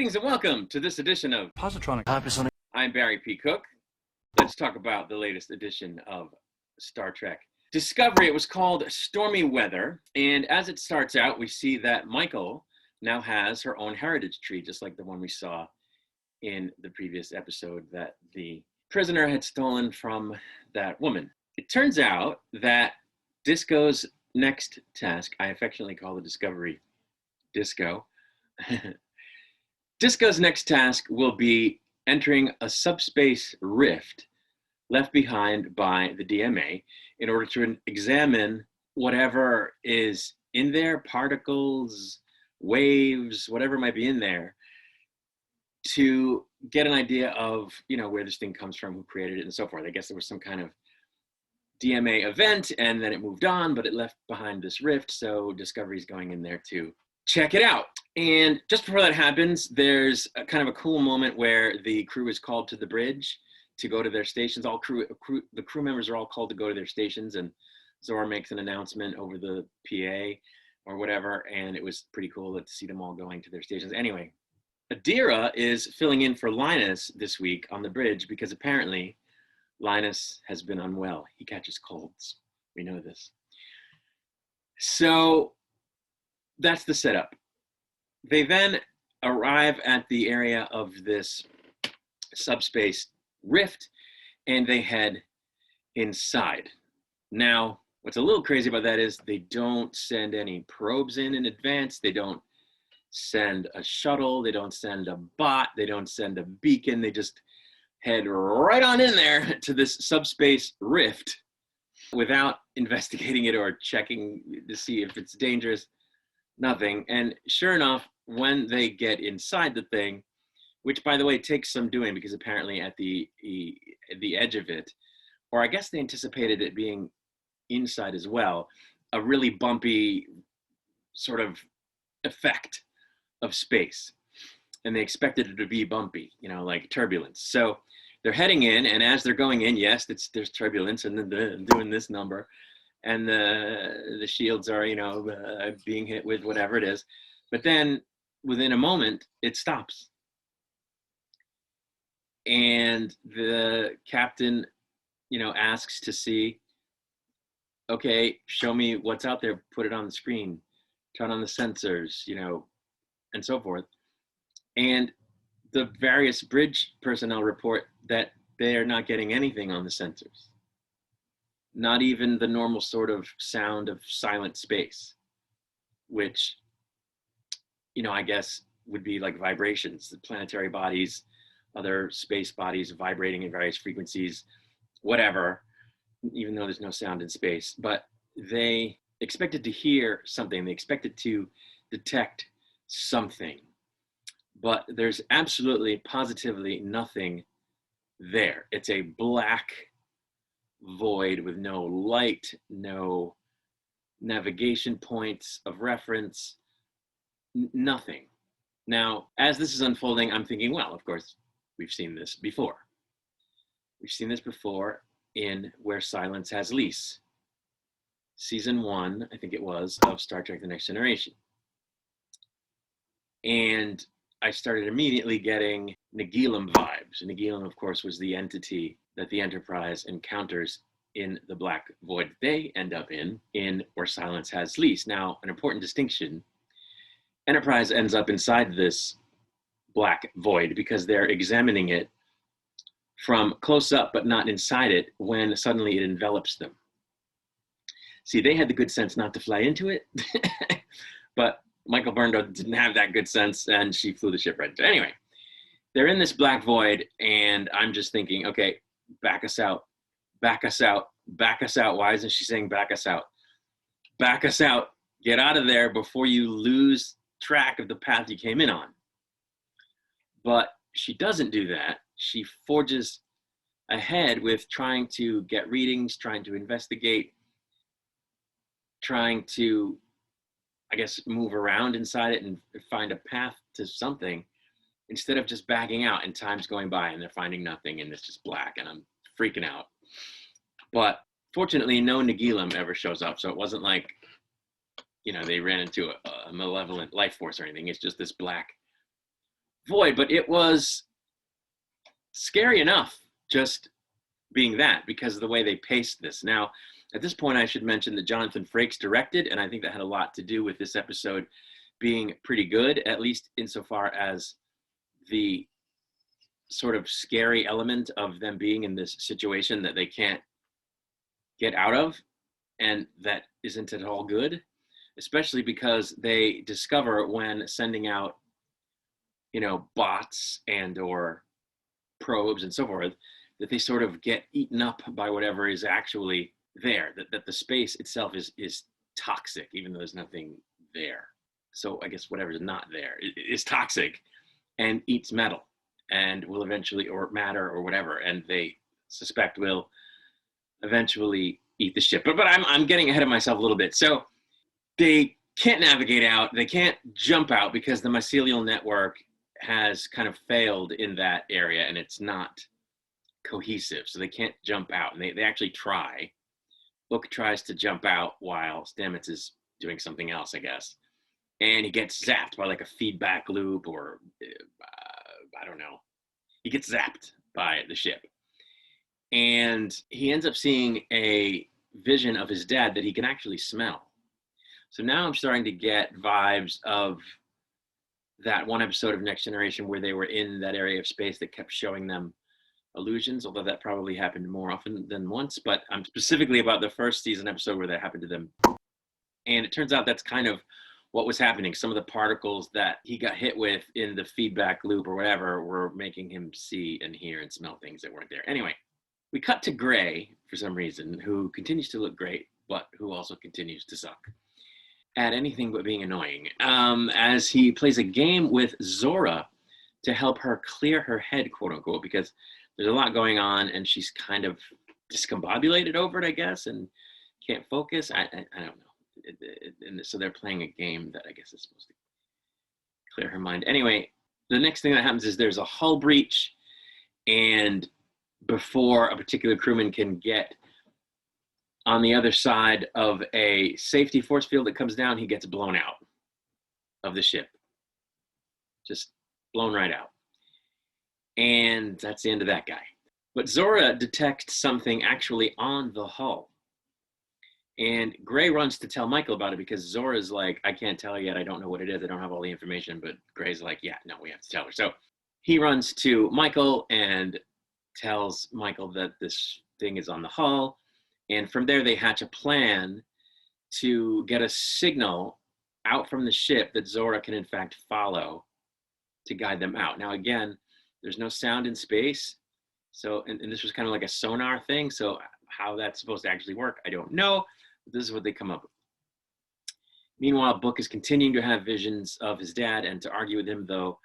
Greetings and welcome to this edition of Positronic. I'm Barry P. Cook. Let's talk about the latest edition of Star Trek Discovery. It was called Stormy Weather, and as it starts out, we see that Michael now has her own heritage tree, just like the one we saw in the previous episode that the prisoner had stolen from that woman. It turns out that Disco's next task, I affectionately call the Discovery Disco, Disco's next task will be entering a subspace rift left behind by the DMA in order to examine whatever is in there, particles, waves, whatever might be in there, to get an idea of, where this thing comes from, who created it, and so forth. I guess there was some kind of DMA event, and then it moved on, but it left behind this rift, so Discovery's going in there to check it out. And just before that happens, there's a kind of a cool moment where the crew is called to the bridge to go to their stations. The crew members are all called to go to their stations, and Zora makes an announcement over the PA or whatever, and it was pretty cool to see them all going to their stations. Anyway, Adira is filling in for Linus this week on the bridge because apparently Linus has been unwell. He catches colds. We know this. So that's the setup. They then arrive at the area of this subspace rift and they head inside. Now, what's a little crazy about that is they don't send any probes in advance. They don't send a shuttle. They don't send a bot. They don't send a beacon. They just head right on in there to this subspace rift without investigating it or checking to see if it's dangerous. Nothing. And sure enough, when they get inside the thing, which by the way takes some doing because apparently at the edge of it, or I guess they anticipated it being inside as well, a really bumpy sort of effect of space. And they expected it to be bumpy, like turbulence. So they're heading in, and as they're going in, yes, there's turbulence, and then they're doing this number. And the shields are, being hit with whatever it is. But then within a moment, it stops. And the captain, asks to see, okay, show me what's out there, put it on the screen, turn on the sensors, and so forth. And the various bridge personnel report that they're not getting anything on the sensors. Not even the normal sort of sound of silent space, which, I guess would be like vibrations, the planetary bodies, other space bodies vibrating at various frequencies, whatever, even though there's no sound in space. But they expected to hear something. They expected to detect something. But there's absolutely, positively nothing there. It's a black void with no light, no navigation points of reference, nothing. Now, as this is unfolding, I'm thinking, well, of course, we've seen this before. We've seen this before in Where Silence Has Lease. Season 1, I think it was, of Star Trek The Next Generation. And I started immediately getting Nagilum vibes. And Nagilum, of course, was the entity that the Enterprise encounters in the black void they end up in Where Silence Has Lease. Now, an important distinction, Enterprise ends up inside this black void because they're examining it from close up, but not inside it, when suddenly it envelops them. See, they had the good sense not to fly into it, but Michael Burnham didn't have that good sense, and she flew the ship right into it. Anyway, they're in this black void, and I'm just thinking, okay, back us out, back us out, back us out. Why isn't she saying back us out? Back us out. Get out of there before you lose track of the path you came in on. But she doesn't do that. She forges ahead with trying to get readings, trying to investigate, trying to, I guess, move around inside it and find a path to something, instead of just backing out and time's going by and they're finding nothing and it's just black and I'm freaking out. But fortunately, no Nagilum ever shows up. So it wasn't like, they ran into a malevolent life force or anything. It's just this black void, but it was scary enough just being that because of the way they paced this. Now, at this point, I should mention that Jonathan Frakes directed, and I think that had a lot to do with this episode being pretty good, at least insofar as the sort of scary element of them being in this situation that they can't get out of, and that isn't at all good, especially because they discover when sending out, bots and or probes and so forth, that they sort of get eaten up by whatever is actually there, that the space itself is toxic, even though there's nothing there. So I guess whatever is not there is toxic and eats metal and will eventually, or matter or whatever, and they suspect will eventually eat the ship. But I'm getting ahead of myself a little bit. So they can't navigate out, they can't jump out because the mycelial network has kind of failed in that area and it's not cohesive, so they can't jump out, and they actually try. Book tries to jump out while Stamets is doing something else, I guess, and he gets zapped by like a feedback loop, or I don't know. He gets zapped by the ship, and he ends up seeing a vision of his dad that he can actually smell. So now I'm starting to get vibes of that one episode of Next Generation where they were in that area of space that kept showing them illusions, although that probably happened more often than once, but I'm specifically about the first season episode where that happened to them. And it turns out that's kind of what was happening. Some of the particles that he got hit with in the feedback loop or whatever were making him see and hear and smell things that weren't there. Anyway, we cut to Gray for some reason, who continues to look great, but who also continues to suck at anything but being annoying, as he plays a game with Zora to help her clear her head, quote unquote, because there's a lot going on and she's kind of discombobulated over it, I guess, and can't focus. I don't know. And so they're playing a game that I guess is supposed to clear her mind. Anyway, the next thing that happens is there's a hull breach, and before a particular crewman can get on the other side of a safety force field that comes down, he gets blown out of the ship. Just blown right out. And that's the end of that guy. But Zora detects something actually on the hull. And Gray runs to tell Michael about it because Zora's like, I can't tell her yet. I don't know what it is. I don't have all the information. But Gray's like, yeah, no, we have to tell her. So he runs to Michael and tells Michael that this thing is on the hull. And from there, they hatch a plan to get a signal out from the ship that Zora can, in fact, follow to guide them out. Now, again, there's no sound in space. So, and this was kind of like a sonar thing. So how that's supposed to actually work, I don't know. But this is what they come up with. Meanwhile, Book is continuing to have visions of his dad and to argue with him, though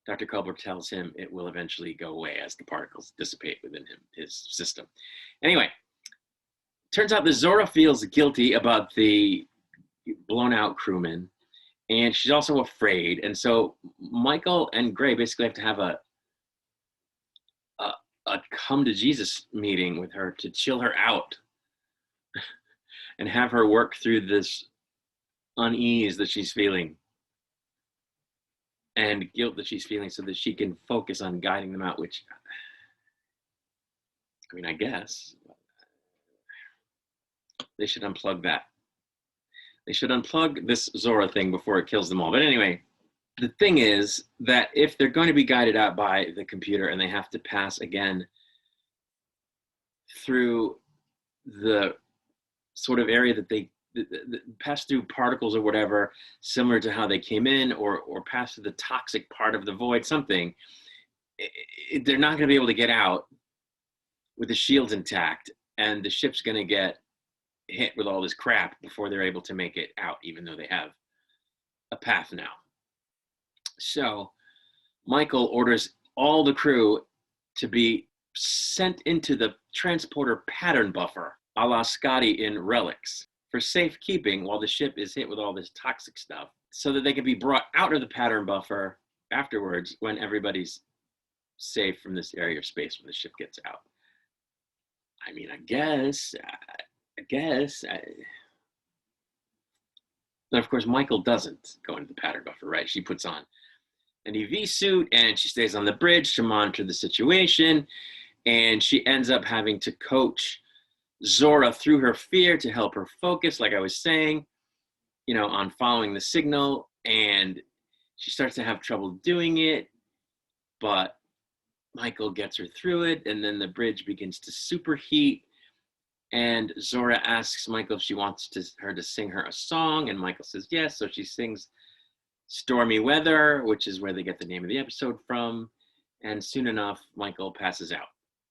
Dr. Culber tells him it will eventually go away as the particles dissipate within his system. Anyway, turns out that Zora feels guilty about the blown out crewman, and she's also afraid. And so Michael and Gray basically have to have a come to Jesus meeting with her to chill her out and have her work through this unease that she's feeling and guilt that she's feeling so that she can focus on guiding them out, which, I mean, I guess they should unplug that. They should unplug this Zora thing before it kills them all. But anyway, the thing is that if they're going to be guided out by the computer and they have to pass again through the sort of area that they pass through particles or whatever, similar to how they came in, or pass through the toxic part of the void, something, they're not going to be able to get out with the shields intact, and the ship's going to get hit with all this crap before they're able to make it out, even though they have a path now. So Michael orders all the crew to be sent into the transporter pattern buffer, a la Scotty in Relics, for safekeeping while the ship is hit with all this toxic stuff, so that they can be brought out of the pattern buffer afterwards when everybody's safe from this area of space when the ship gets out. I mean, I guess. And of course, Michael doesn't go into the pattern buffer, right? She puts on EV suit, and she stays on the bridge to monitor the situation. And she ends up having to coach Zora through her fear to help her focus, like I was saying, on following the signal. And she starts to have trouble doing it, but Michael gets her through it, and then the bridge begins to superheat. And Zora asks Michael if she wants her to sing her a song, and Michael says yes. So she sings Stormy Weather, which is where they get the name of the episode from. And soon enough, Michael passes out.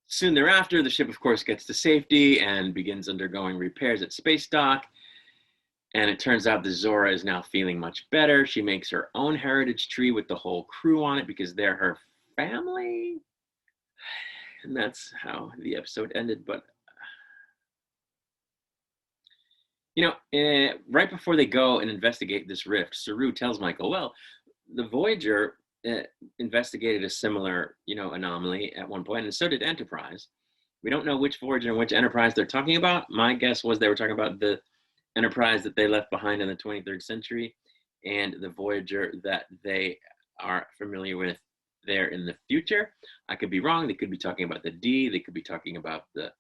Soon thereafter, the ship, of course, gets to safety and begins undergoing repairs at space dock. And it turns out that Zora is now feeling much better. She makes her own heritage tree with the whole crew on it because they're her family. And that's how the episode ended. But, right before they go and investigate this rift, Saru tells Michael, well, the Voyager investigated a similar, anomaly at one point, and so did Enterprise. We don't know which Voyager and which Enterprise they're talking about. My guess was they were talking about the Enterprise that they left behind in the 23rd century and the Voyager that they are familiar with there in the future. I could be wrong. They could be talking about the D. They could be talking about the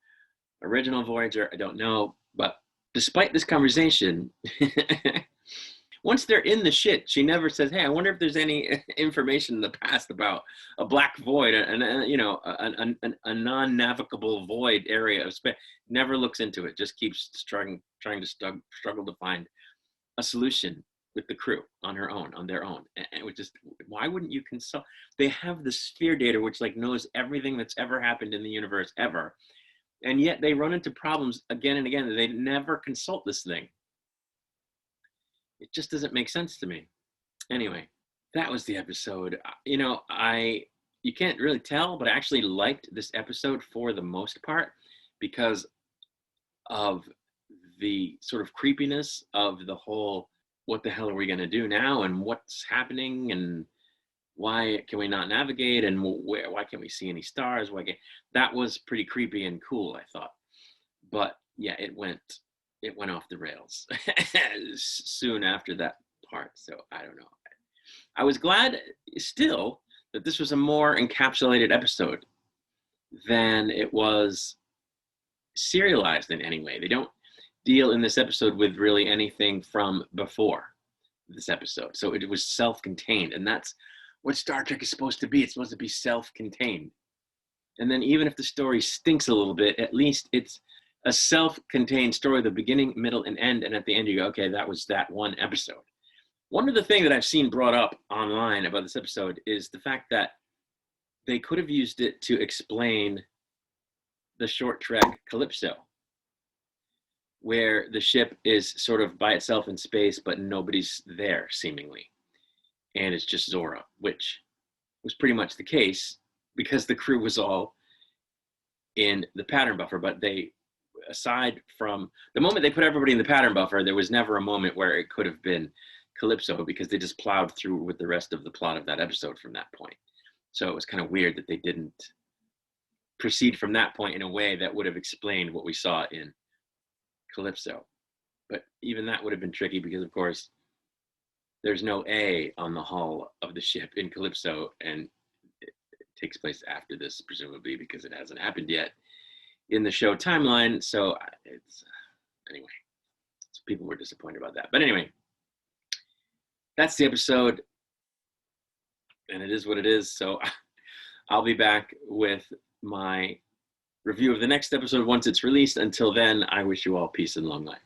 original Voyager. I don't know. But despite this conversation, once they're in the shit, she never says, hey, I wonder if there's any information in the past about a black void, a non-navigable void area of space. Never looks into it, just keeps trying to struggle to find a solution with the crew on their own. And it was just, why wouldn't you consult? They have the sphere data, which knows everything that's ever happened in the universe ever. And yet they run into problems again and again. They never consult this thing. It just doesn't make sense to me. Anyway, that was the episode. You can't really tell, but I actually liked this episode for the most part because of the sort of creepiness of the whole, what the hell are we going to do now, and what's happening, and why can we not navigate, and why can't we see any stars? That was pretty creepy and cool, I thought. But yeah, it went off the rails soon after that part. So I don't know. I was glad still that this was a more encapsulated episode than it was serialized in any way. They don't deal in this episode with really anything from before this episode. So it was self-contained, and that's what Star Trek is supposed to be. It's supposed to be self-contained. And then even if the story stinks a little bit, at least it's a self-contained story, the beginning, middle, and end, and at the end you go, okay, that was that one episode. One of the things that I've seen brought up online about this episode is the fact that they could have used it to explain the short trek Calypso, where the ship is sort of by itself in space, but nobody's there, seemingly. And it's just Zora, which was pretty much the case because the crew was all in the pattern buffer. But they, aside from the moment they put everybody in the pattern buffer, there was never a moment where it could have been Calypso because they just plowed through with the rest of the plot of that episode from that point. So it was kind of weird that they didn't proceed from that point in a way that would have explained what we saw in Calypso. But even that would have been tricky because, of course, there's no A on the hull of the ship in Calypso, and it takes place after this, presumably, because it hasn't happened yet in the show timeline. So it's, anyway, so people were disappointed about that. But anyway, that's the episode, and it is what it is. So I'll be back with my review of the next episode once it's released. Until then, I wish you all peace and long life.